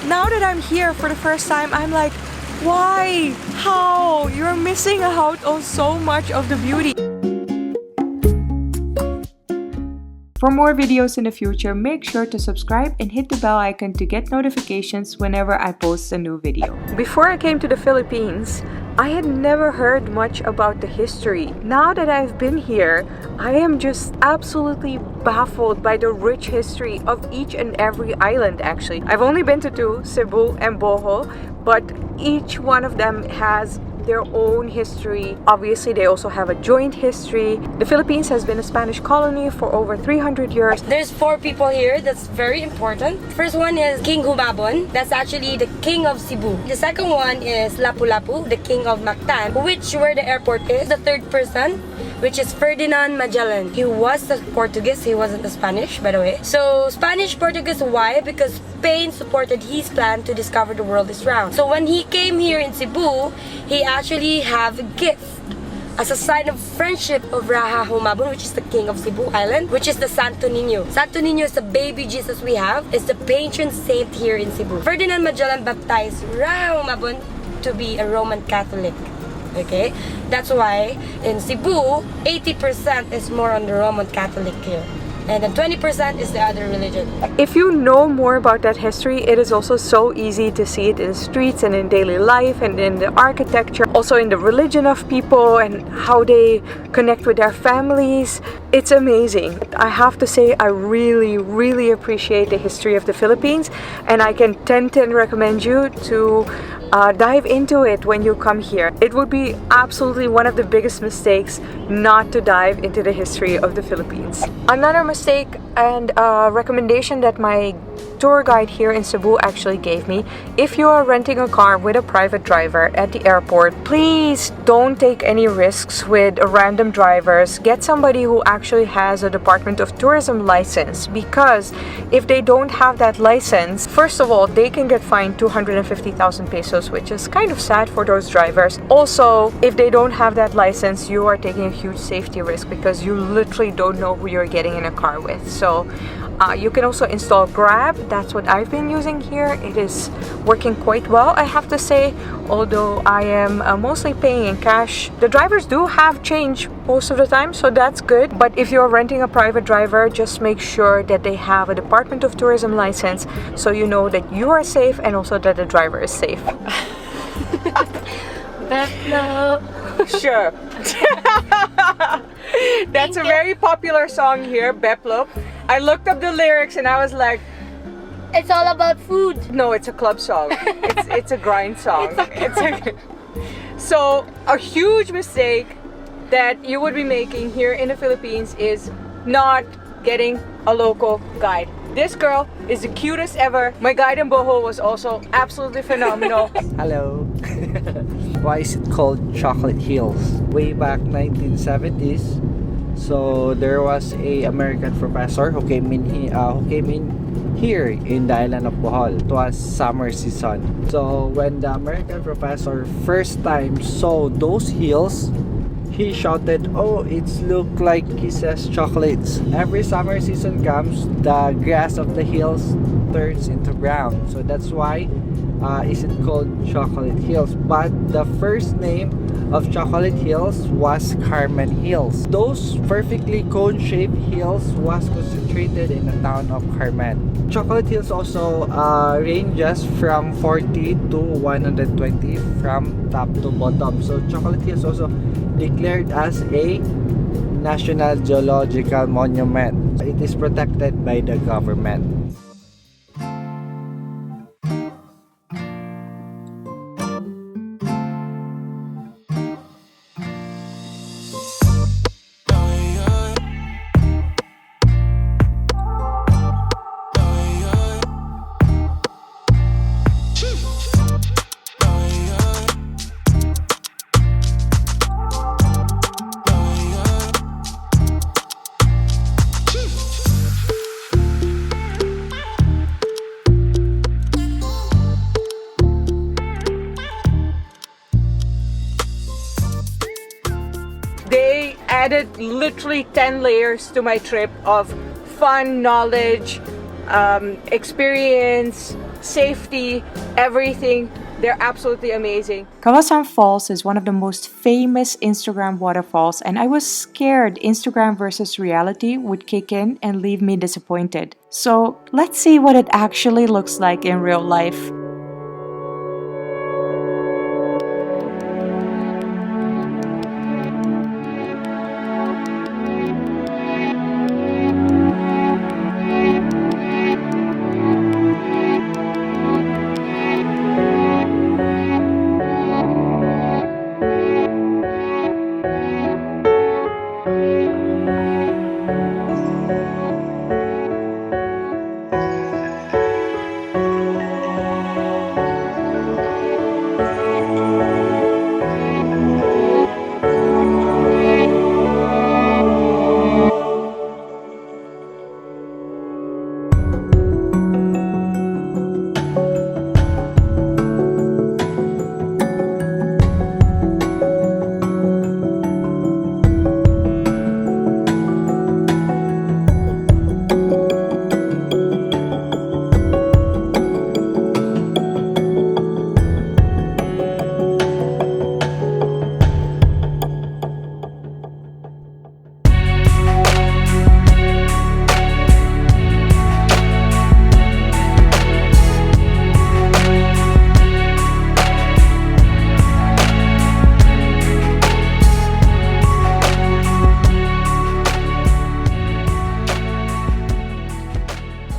now that I'm here for the first time, I'm like, why? How? You're missing out on so much of the beauty. For more videos in the future, make sure to subscribe and hit the bell icon to get notifications whenever I post a new video. Before I came to the Philippines, I had never heard much about the history. Now that I've been here, I am just absolutely baffled by the rich history of each and every island actually. I've only been to two, Cebu and Bohol, but each one of them has their own history. Obviously, they also have a joint history. The Philippines has been a Spanish colony for over 300 years. There's 4 people here that's very important. First one is King Humabon. That's actually the king of Cebu. The second one is Lapu-Lapu, the king of Mactan, where the airport is. The third person, which is Ferdinand Magellan. He was a Portuguese, he wasn't a Spanish, by the way. So Spanish-Portuguese, why? Because Spain supported his plan to discover the world is round. So when he came here in Cebu, he actually have a gift as a sign of friendship of Raha Humabon, which is the king of Cebu Island, which is the Santo Niño. Santo Niño is the baby Jesus we have. It's the patron saint here in Cebu. Ferdinand Magellan baptized Raha Humabon to be a Roman Catholic. Okay, that's why in Cebu, 80% is more on the Roman Catholic here, and then 20% is the other religion. If you know more about that history, it is also so easy to see it in the streets and in daily life and in the architecture, also in the religion of people and how they connect with their families. It's amazing. I have to say, I really appreciate the history of the Philippines, and I can 10 recommend you to dive into it when you come here. It would be absolutely one of the biggest mistakes not to dive into the history of the Philippines. Another mistake and recommendation that my tour guide here in Cebu actually gave me: if you are renting a car with a private driver at the airport, please don't take any risks with random drivers. Get somebody who actually has a Department of Tourism license, because if they don't have that license, first of all, they can get fined 250,000 pesos, which is kind of sad for those drivers. Also, if they don't have that license, you are taking a huge safety risk because you literally don't know who you're getting in a car with. So you can also install Grab. That's what I've been using here. It is working quite well, I have to say, although I am mostly paying in cash. The drivers do have change most of the time, so that's good. But if you're renting a private driver, just make sure that they have a Department of Tourism license, so you know that you are safe and also that the driver is safe. Beplo. Sure. That's a very popular song here, Beplo. I looked up the lyrics and I was like, It's all about food. no, it's a club song. It's a grind song. So a huge mistake that you would be making here in the Philippines is not getting a local guide. This girl is the cutest ever. My guide in Bohol was also absolutely phenomenal. Hello. Why is it called Chocolate Hills? Way back 1970s, so there was a American professor who came in here in the island of Bohol. It was summer season. So when the American professor first time saw those hills, he shouted, "Oh, it's look like kisses chocolates." Every summer season comes, the grass of the hills turns into brown. So that's why is it called Chocolate Hills. But the first name of Chocolate Hills was Carmen Hills. Those perfectly cone-shaped hills was concentrated in the town of Carmen. Chocolate Hills also ranges from 40 to 120 from top to bottom. So Chocolate Hills also declared as a National Geological Monument. It is protected by the government. They added literally 10 layers to my trip of fun, knowledge, experience, safety, everything. They're absolutely amazing. Kawasan Falls is one of the most famous Instagram waterfalls, and I was scared Instagram versus reality would kick in and leave me disappointed. So let's see what it actually looks like in real life.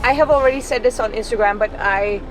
I have already said this on Instagram, but I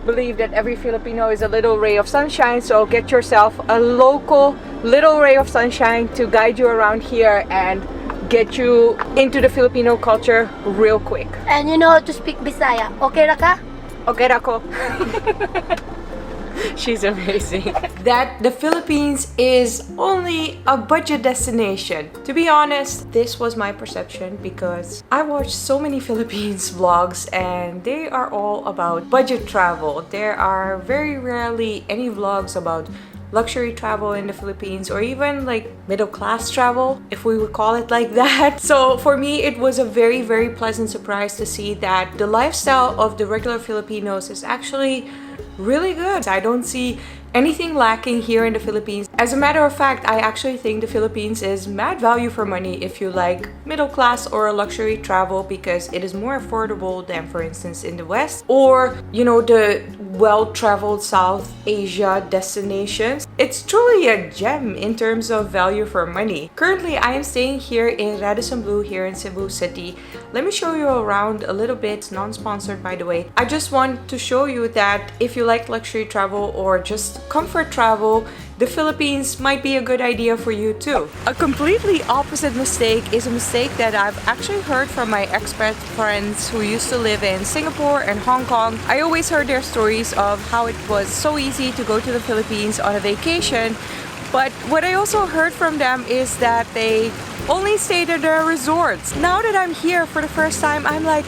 believe that every Filipino is a little ray of sunshine, so get yourself a local little ray of sunshine to guide you around here and get you into the Filipino culture real quick. And you know how to speak Bisaya. Okay ra ka? Okay, Rako. She's amazing. That the Philippines is only a budget destination. To be honest, this was my perception because I watched so many Philippines vlogs and they are all about budget travel. There are very rarely any vlogs about luxury travel in the Philippines or even like middle class travel, if we would call it like that. So for me, it was a very, very pleasant surprise to see that the lifestyle of the regular Filipinos is actually really good. I don't see anything lacking here in the Philippines. As a matter of fact, I actually think the Philippines is mad value for money if you like middle class or luxury travel because it is more affordable than, for instance, in the West or, you know, the well-traveled South Asia destinations. It's truly a gem in terms of value for money. Currently, I am staying here in Radisson Blu here in Cebu City. Let me show you around a little bit. It's non-sponsored, by the way. I just want to show you that if you like luxury travel or just comfort travel, the Philippines might be a good idea for you too. A completely opposite mistake is a mistake that I've actually heard from my expat friends who used to live in Singapore and Hong Kong. I always heard their stories of how it was so easy to go to the Philippines on a vacation. But what I also heard from them is that they only stayed at their resorts. Now that I'm here for the first time, I'm like,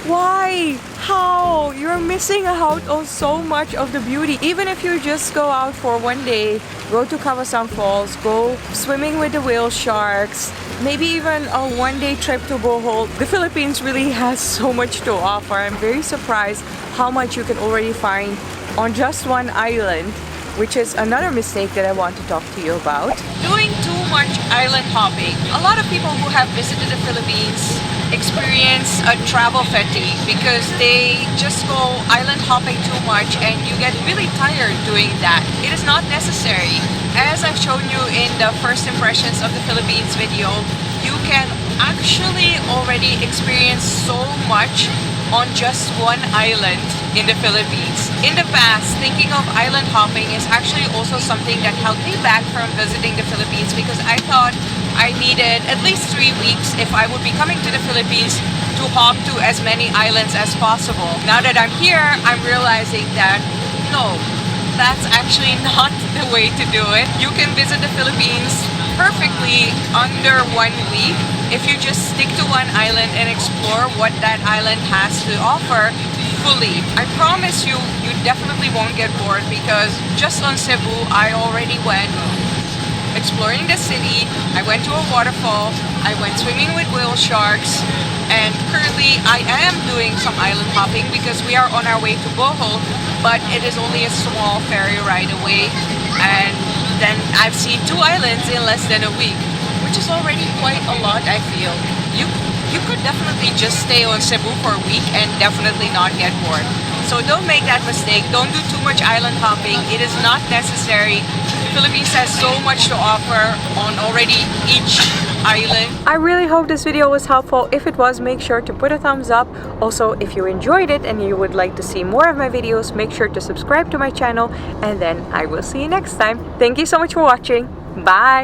why? How? You're missing out on so much of the beauty. Even if you just go out for one day, go to Kawasan Falls, go swimming with the whale sharks, maybe even a one-day trip to Bohol, the Philippines really has so much to offer. I'm very surprised how much you can already find on just one island, which is another mistake that I want to talk to you about. Doing too much island hopping. A lot of people who have visited the Philippines experience a travel fatigue because they just go island hopping too much and you get really tired doing that. It is not necessary. As I've shown you in the first impressions of the Philippines video, you can actually already experience so much on just one island in the Philippines. In the past, thinking of island hopping is actually also something that held me back from visiting the Philippines because I thought I needed at least 3 weeks if I would be coming to the Philippines to hop to as many islands as possible. Now that I'm here, I'm realizing that no, that's actually not the way to do it. You can visit the Philippines perfectly under 1 week if you just stick to one island and explore what that island has to offer fully. I promise you, you definitely won't get bored because just on Cebu, I already went exploring the city. I went to a waterfall. I went swimming with whale sharks. And currently I am doing some island hopping because we are on our way to Bohol, but it is only a small ferry ride away. And then I've seen 2 islands in less than a week, which is already quite a lot, I feel. You could definitely just stay on Cebu for a week and definitely not get bored. So don't make that mistake. Don't do too much island hopping. It is not necessary. The Philippines has so much to offer on already each island. I really hope this video was helpful. If it was, make sure to put a thumbs up. Also, if you enjoyed it and you would like to see more of my videos, make sure to subscribe to my channel, and then I will see you next time. Thank you so much for watching. Bye!